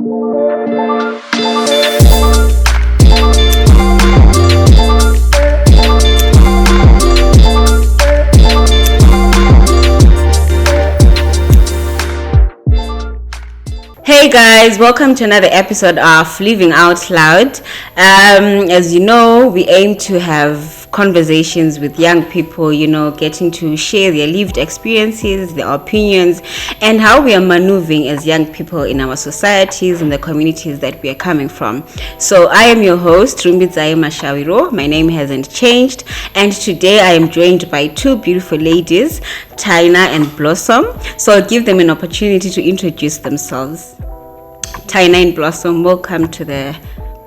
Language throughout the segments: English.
Hey guys, welcome to another episode of Living Out Loud. As you know, we aim to have conversations with young people, getting to share their lived experiences, their opinions, and how we are maneuvering as young people in our societies and the communities that we are coming from. So I am your host, Rumbitzaye Mashawiro. My name hasn't changed, and today I am joined by two beautiful ladies, Taina and Blossom. So I'll give them an opportunity to introduce themselves. Taina and Blossom, welcome to the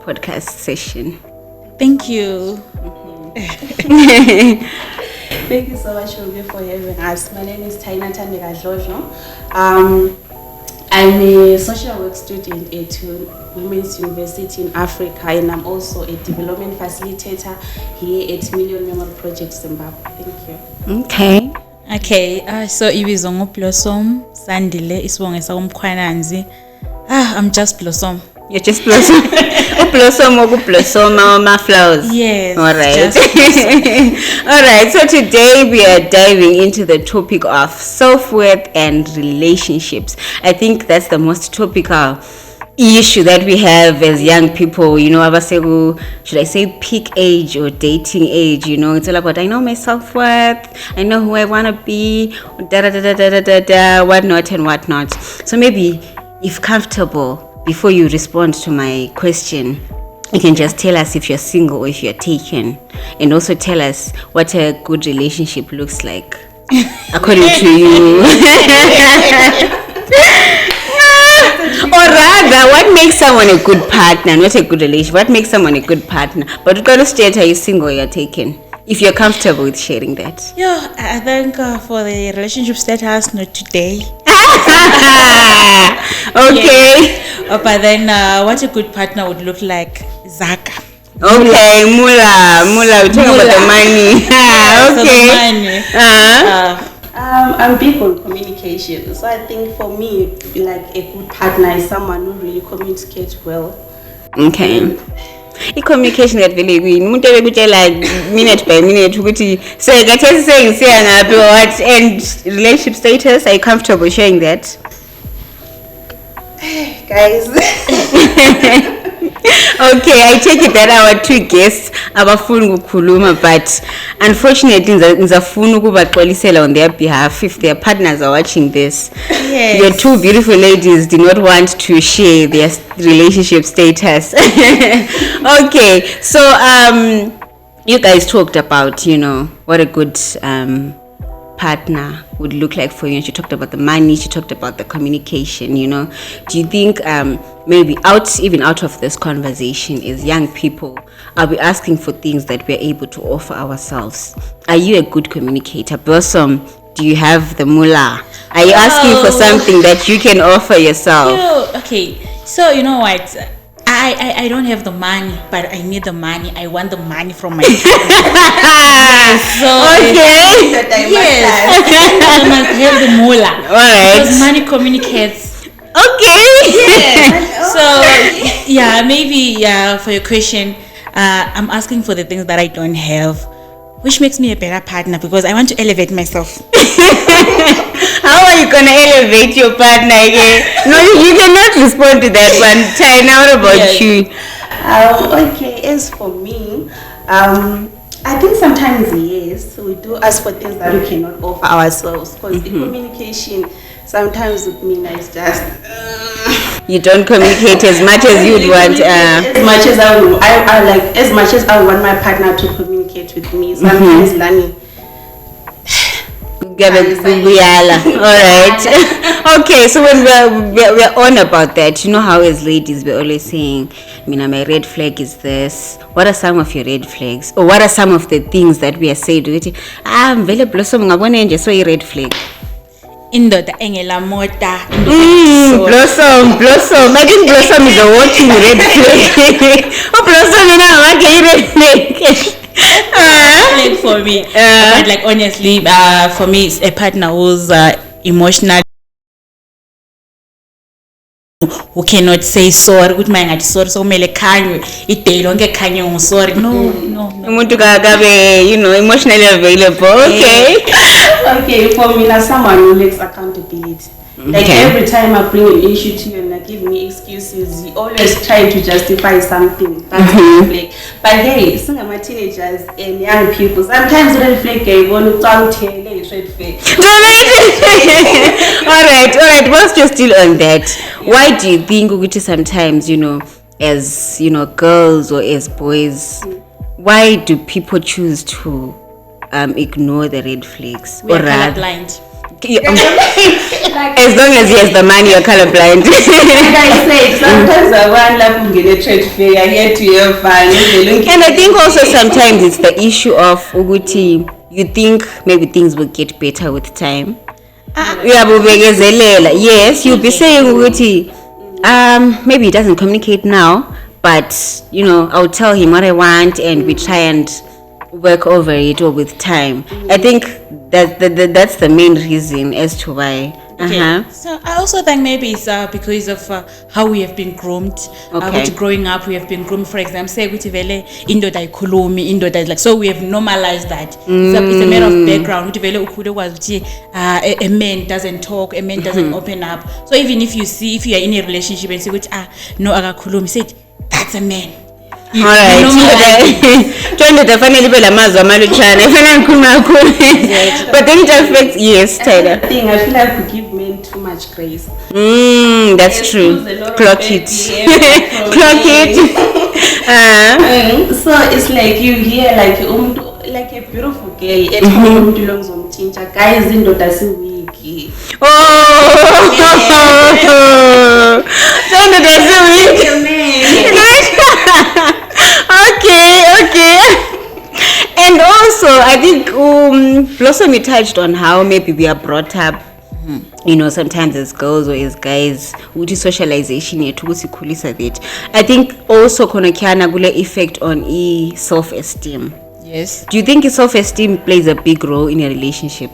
podcast session. Thank you. Thank you so much, Ruby, for having us. My name is Taina Jojo. I'm a social work student at Women's University in Africa, and I'm also a development facilitator here at Million Memory Project Zimbabwe. Thank you. Okay, so ibizwa Blossom Sandile isibongisa umkhwananzi. I'm just Blossom. You're just Blossom. Blossom or Blossom my flowers. Yes. All right. All right. So today we are diving into the topic of self-worth and relationships. I think that's the most topical issue that we have as young people. Should I say peak age or dating age? It's all about I know my self-worth, I know who I want to be, whatnot and whatnot. So maybe, if comfortable, before you respond to my question, you can just tell us if you're single or if you're taken, and also tell us what a good relationship looks like according to you. Or rather, what makes someone a good partner, not a good relationship? What makes someone a good partner? But we're going to state, are you single or you're taken? If you're comfortable with sharing that. Yeah, I think for the relationship status, not today. Okay. Yeah. But then, what a good partner would look like, Zaka. Okay, Mula, we're talking about the money. Okay. I'm big on communication, so I think for me, like a good partner is someone who really communicates well. Okay. I-communication that really umuntu ebekutshela minute by minute ukuthi so ngathi sengisiya ngaphi what and relationship status, are you comfortable sharing that? Guys. Okay, I take it that our two guests abafuni ukukhuluma, but unfortunately ngizafuna ukubaxolisela on their behalf if their partners are watching this. Yes. Your two beautiful ladies did not want to share their relationship status. Okay, so you guys talked about what a good partner would look like for you, and she talked about the money, she talked about the communication. Do you think maybe out of this conversation as young people, are we asking for things that we're able to offer ourselves? Are you a good communicator? Blossom, do you have the mullah? Are you asking for something that you can offer yourself? Okay, so you know what, I don't have the money, but I need the money. I want the money from my family. So okay. Yes, I must have the mullah. All right. Because money communicates. Okay. Yes. So yeah, maybe for your question, I'm asking for the things that I don't have, which makes me a better partner because I want to elevate myself. How are you gonna elevate your partner again? No, you cannot respond to that one. Taina, what about you? Okay, as for me, I think sometimes yes, we do ask for things that we cannot offer ourselves because the communication sometimes with me is just you don't communicate as much as you'd want. As much as I like, as much as I want my partner to communicate with me, sometimes Lani. All right. Okay, so when we're on about that, how as ladies we're always saying, my red flag is this. What are some of your red flags, or what are some of the things that we are saying? I'm very Blossom. I want to so a red flag. Indoda engela mota. Blossom. I think Blossom is a walking red flag. Oh, Blossom, what a red flag. Flag for me. But like honestly, for me, it's a partner who's emotional. who cannot say sorry ukuthi manje ngathi sorry so kumele khanywe iday lonke khanye sorry no umuntu kabe emotionally available. Okay, for me, as someone who lacks accountability. Like every time I bring an issue to you and I give me excuses, you always try to justify something. That's like, but hey, some of my teenagers and young people, sometimes red flag they want to tongue tail red flag. Alright, whilst you're still on that, why do you think Uguchi sometimes, as girls or as boys, why do people choose to ignore the red flags? We are colorblind. As long as he has the money, you're colorblind. Like I said, sometimes I want to get a trade fair, I get to have fun. And I think also sometimes it's the issue of Uguti, you think maybe things will get better with time. Yes, you'll be saying Uguti, maybe he doesn't communicate now, but I'll tell him what I want and we try and work over it or with time. I think that's the main reason as to why. Okay. So I also think maybe it's because of how we have been groomed. Growing up, we have been groomed. For example, say ukuthi vele indoda ikhulumi, indoda like, so we have normalized that. It's a matter of background. Ukuthi vele ukhule kwazi ukuthi a man doesn't talk, a man doesn't open up. So even if you are in a relationship and say ukuthi no akakhulumi, say that's a man. Alright, definitely but then it affects, yes, Tyler. I feel like we give men too much grace. That's true. Clock it. Clock it. So it's like you hear like a beautiful girl at home belongs on Tincha. Guys in the wiki. Okay. And also, I think Blossom, you touched on how maybe we are brought up, sometimes as girls or as guys, with socialization yet, I think also konokiana gule effect on self-esteem. Yes. Do you think self-esteem plays a big role in a relationship?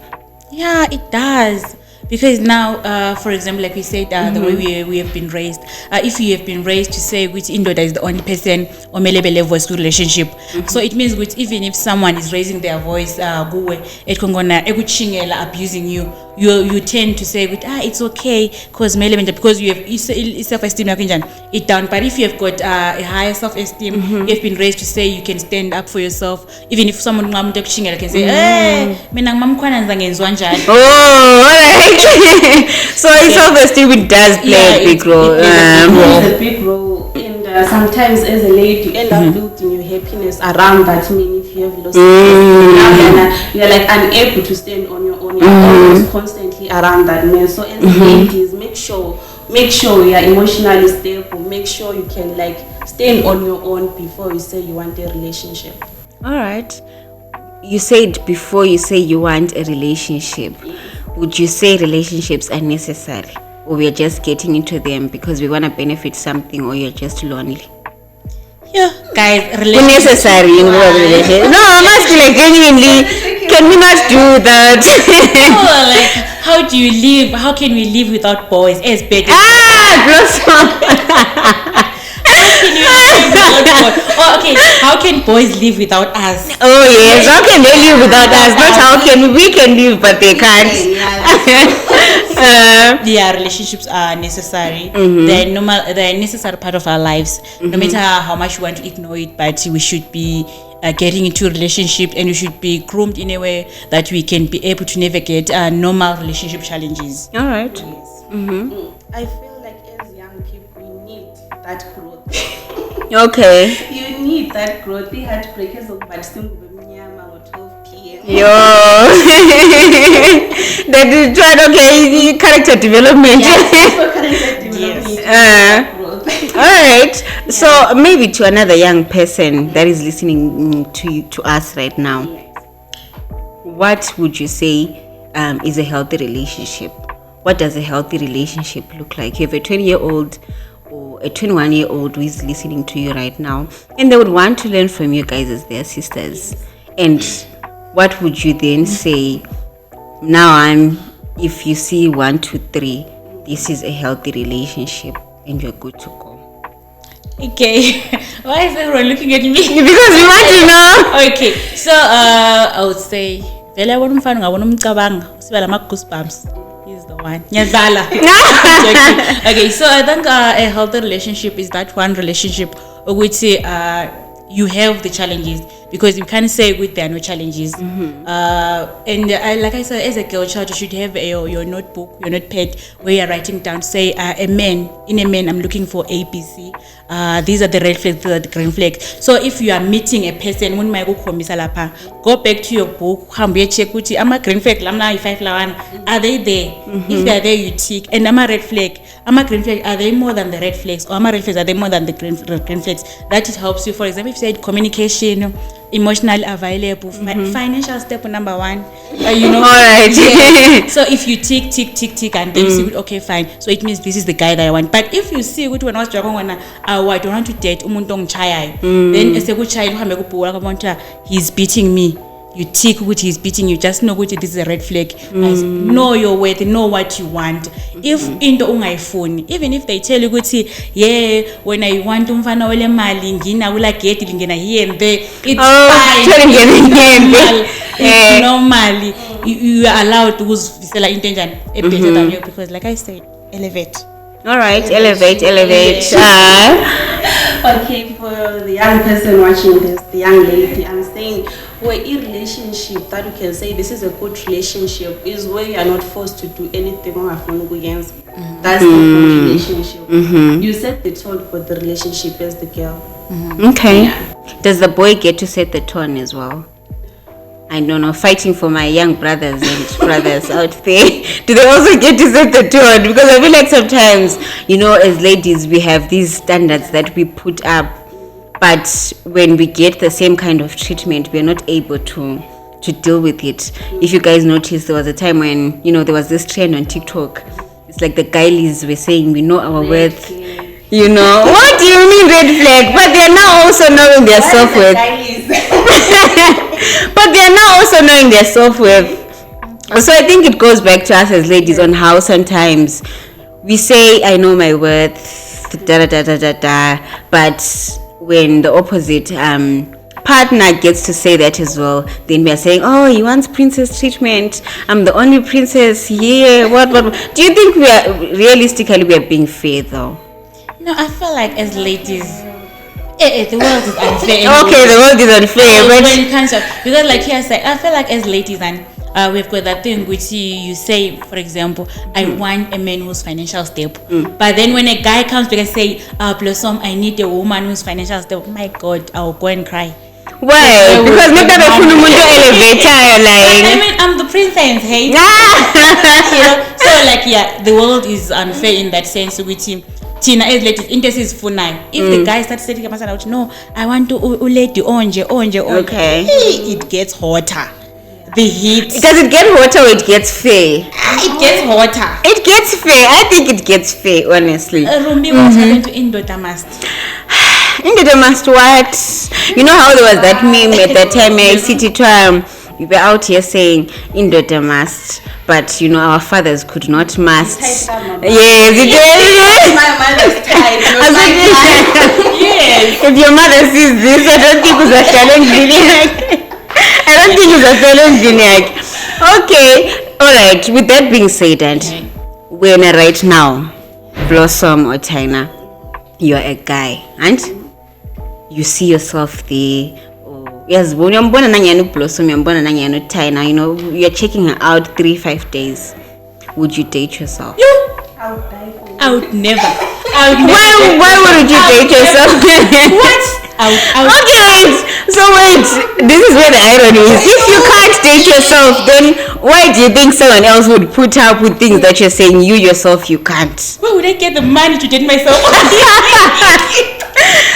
Yeah, it does. Because now, for example, like we said, the way we have been raised, if you have been raised to say which indoda is the only person or melebele voice to relationship, so it means which even if someone is raising their voice, abusing you, you tend to say it's okay because you have self-esteem it down. But if you have got a higher self-esteem, you have been raised to say you can stand up for yourself, even if someone can say, hey, so self-esteem does play a big role. It plays a big role, and sometimes as a lady you end up building your happiness around that man. If you have lost you're like unable to stand on your own, you're always constantly around that man. So as ladies, make sure you're emotionally stable, make sure you can like stand on your own before you say you want a relationship. Alright, you said before you say you want a relationship, would you say relationships are necessary, or we are just getting into them because we want to benefit something, or you're just lonely? Yeah, guys, necessary in relationship. No, I'm asking like genuinely, can we not do that? Like, how do you live? How can we live without boys? As big Blossom. Okay, how can boys live without us? Oh yes, how can they live without us? Not how can we can live, but they can't. Yeah, relationships are necessary. They're a necessary part of our lives. No matter how much we want to ignore it, but we should be getting into a relationship, and we should be groomed in a way that we can be able to navigate normal relationship challenges. All right. Yes. I feel like as young people, we need that growth. Okay. You need that growth. They had breakers of but still or 12 p.m. Yo. That is right. Okay, character development. All right. So maybe to another young person that is listening to us right now, what would you say is a healthy relationship? What does a healthy relationship look like? You have a 20-year-old or a 21-year-old who is listening to you right now, and they would want to learn from you guys as their sisters. And what would you then say? Now, if you see 1, 2, 3, this is a healthy relationship, and you're good to go. Okay. Why is everyone looking at me? Because we want to know. Okay. So I would say vele wona umfana ngabona umcabanga siba lama goosebumps. He's the one. Nyazala. Okay, so I think a healthy relationship is that one relationship which you have the challenges, because you can't say there are no challenges. And like I said, as a girl child, you should have your notebook, your notepad, where you're writing down, say, in a man, I'm looking for ABC. These are the red flags, these are the green flags. So if you are meeting a person, when go back to your book, check I'm a green flag, are they there? If they are there, you tick. And I'm a red flag, I'm a green flag, are they more than the red flags? Or I'm a red flags, are they more than the green flags? That it helps you. For example, if you said communication, emotionally available, financial step number 1, all right. Yeah. So if you tick and then you see, okay, fine, so it means this is the guy that I want. But if you see which one was I don't want to date umuntu chai, then it's a good child, he's beating me, you tick which he's beating you, just know which this is a red flag. Know your worth, know what you want. If into ungayifuni, even if they tell you yeah, when I want umfana wele mali ngina ula get ngena here and there, it's fine. It's normally you are allowed to use visela intention better than you, because like I said, elevate. All right, elevate. Okay, for the young person watching this, the young lady, I'm saying, where a relationship that you can say this is a good relationship is where you are not forced to do anything on a phone against. That's the good relationship. You set the tone for the relationship as the girl. Okay. Yeah. Does the boy get to set the tone as well? I don't know, fighting for my young brothers and brothers out there. Do they also get to set the tone? Because I feel like sometimes, as ladies, we have these standards that we put up, but when we get the same kind of treatment, we're not able to deal with it. If you guys noticed, there was a time when, there was this trend on TikTok. It's like the guys were saying, we know our worth. What do you mean red flag? But they're now also knowing their self-worth. But they're now also knowing their self-worth. So I think it goes back to us as ladies on how sometimes we say, I know my worth, but when the opposite partner gets to say that as well, then we are saying, oh, he wants princess treatment, I'm the only princess here, what do you think we are being fair though? No, I feel like as ladies, the world is unfair. Okay, the world is unfair. But when it comes to, because like here, I feel like as ladies, and we've got that thing which you say, for example, I want a man who's financial stable. But then when a guy comes back and say, Blossom, I need a woman who's financial stable, my God, I'll go and cry. Why? Because maybe elevator, I mean, I'm the princess, hey. So like, the world is unfair in that sense with him. Tina as ladies interest is for now. If the guy starts setting up out, no, I want to lady onje. Okay. It gets hotter. The heat. Does it get hotter or it gets fair? It gets hotter. It gets fair. I think it gets fair, honestly. Rumbi, what happened to Indota Must? Indota Must what? You know how there was that meme at that time, City Time. We were out here saying Indota must, but our fathers could not must. Yes, it is. My mother's tied. Yes. If your mother sees this, I don't think it's a challenge. Okay, all right. With that being said, and when right now, Blossom or China, you're a guy, and you see yourself there. Yes, when you're born and Blossom, you're born and China, you're checking her out 3-5 days. Would you date yourself? I would never. Why wouldn't you date yourself? What? Okay, wait. So wait, this is where the irony is. If you can't date yourself, then why do you think someone else would put up with things that you're saying you yourself you can't? Where would I get the money to date myself?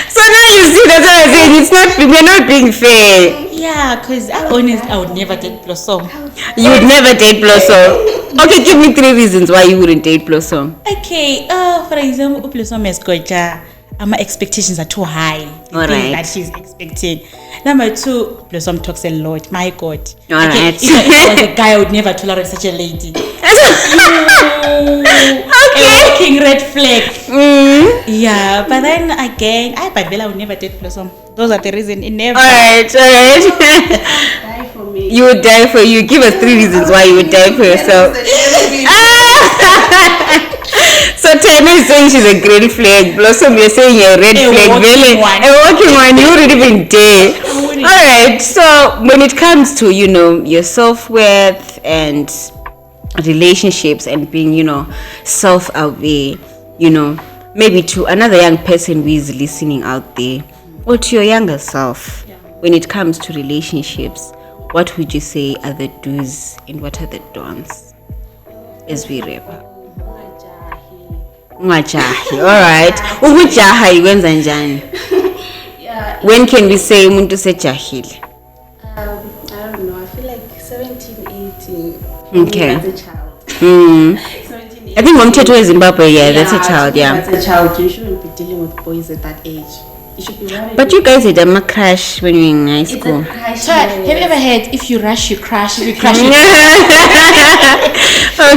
So now you see, that's what I'm saying. We're not being fair. Yeah, because honestly, I would never date Blossom. You would never date Blossom? Okay, give me 3 reasons why you wouldn't date Blossom. Okay, for example, Blossom has got my expectations are too high. All right. That she's expecting. Number 2, Blossom talks a lot. My God. All right. If I was a guy, I would never tolerate such a lady. That's A walking red flag. Yeah, but then again, but Bella would never date Blossom. Those are the reasons. It never. Alright. Die for me. You would die for you. Give us 3 reasons why you would die for yourself. So Tana is saying she's a green flag. Blossom, you're saying you're a red flag. Really, a walking one. You wouldn't even dare. Alright. So when it comes to your self-worth and relationships and being self-aware, maybe to another young person who is listening out there, or to your younger self, when it comes to relationships, what would you say are the do's and what are the don'ts as we wrap up? Ungajahi. Alright. Ukujaha ikwenza njani? When can we say umuntu sejahile? I don't know. I feel like 17, 18. Okay. As a child. 17, 18. I think ngomthetho weZimbabwe, that's a child, As a child, you shouldn't be dealing with boys at that age. You should be worried. But you guys had a crash when you were in high school. It's a crash. So, have you ever heard, if you rush, you crash. If you crash, you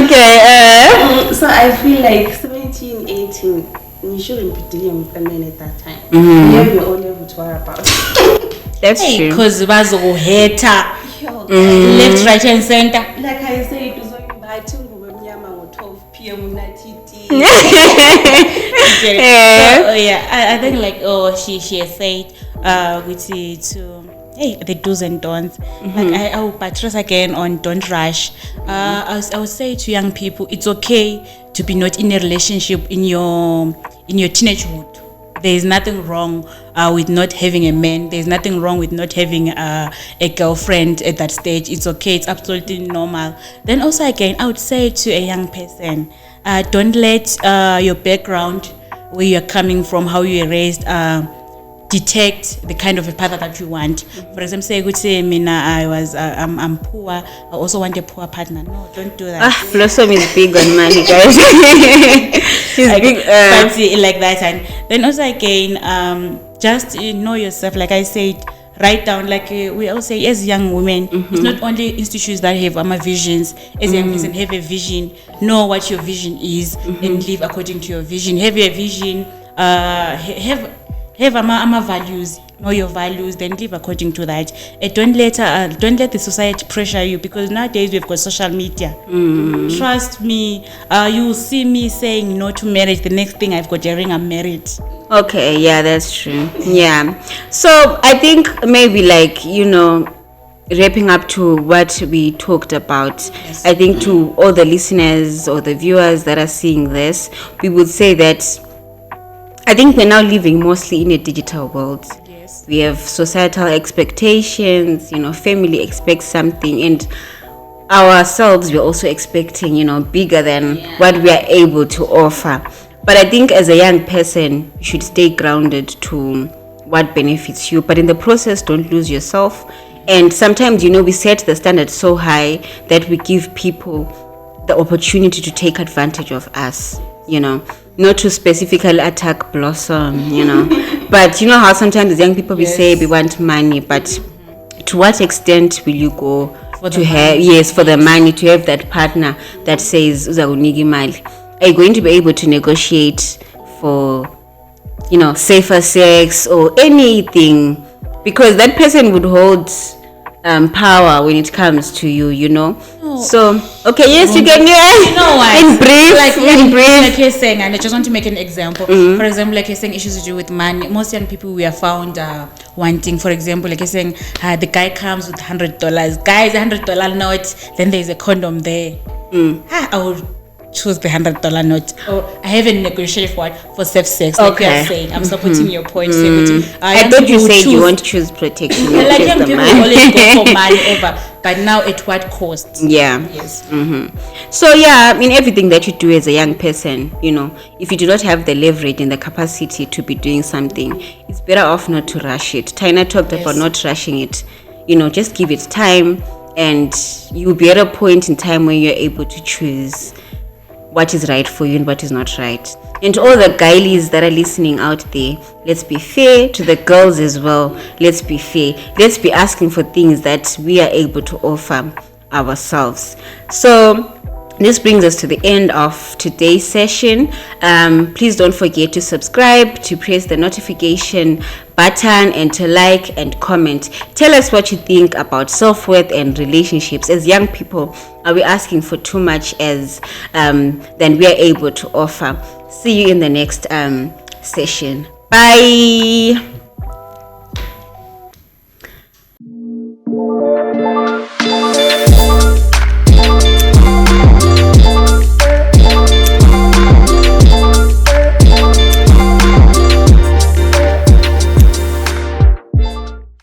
Okay. So I feel like 17, 18, you shouldn't be dealing with a man at that time. You have your own level to worry about. That's true. Because hater. Left, right, and center. Like I said, it was only by 12 p.m. So, I think like she has said with it to the do's and don'ts. Like I will buttress again on don't rush. I would say to young people, it's okay to be not in a relationship in your teenagehood. There is nothing wrong with not having a man. There's nothing wrong with not having a girlfriend at that stage. It's okay. It's absolutely normal. Then also again, I would say to a young person, don't let your background, where you're coming from, how you were raised, detect the kind of a partner that you want. For example, say Mina, I'm poor. I also want a poor partner. No, don't do that. Blossom is big on money, guys. She's big. Fancy like that. And then also again, just know yourself. Like I said, write down. Like we all say, as young women, it's not only institutions that have visions. As young person, have a vision. Know what your vision is and live according to your vision. Have your vision. Have values. Know your values, then live according to that. And don't let the society pressure you, because nowadays we've got social media. Trust me, you will see me saying no to marriage. The next thing I've got a ring, I'm married. Okay, yeah, that's true. Yeah. So I think maybe wrapping up to what we talked about, I think to all the listeners or the viewers that are seeing this, we would say that I think we're now living mostly in a digital world. Yes. We have societal expectations, family expects something, and ourselves we're also expecting, bigger than what we are able to offer. But I think as a young person, you should stay grounded to what benefits you. But in the process, don't lose yourself. And sometimes, we set the standard so high that we give people the opportunity to take advantage of us, not to specifically attack Blossom, but you know how sometimes as young people we say we want money, but to what extent will you go to have for the money, to have that partner that says uzawuniki imali? Are you going to be able to negotiate for safer sex or anything? Because that person would hold power when it comes to you, So okay, yes, you can. In brief, like you're saying, and I just want to make an example. For example, like you're saying, issues to do with money. Most young people we are found wanting. For example, like you're saying, the guy comes with $100. Guys, $100 note. Then there's a condom there. I would choose the $100 note. Or I haven't negotiated for safe sex. Like you're saying, I'm supporting your point. I thought you said you want to choose protection. Like young people always go for money ever, but now at what cost? Yeah. Yes. So in everything that you do as a young person, if you do not have the leverage and the capacity to be doing something, it's better off not to rush it. Tina talked about not rushing it. Just give it time, and you'll be at a point in time where you're able to choose what is right for you and what is not right. And to all the guys that are listening out there, let's be fair to the girls as well. Let's be fair. Let's be asking for things that we are able to offer ourselves. So This brings us to the end of today's session. Please don't forget to subscribe, to press the notification button, and to like and comment. Tell us what you think about self-worth and relationships. As young people, are we asking for too much as than we are able to offer? See you in the next session. Bye.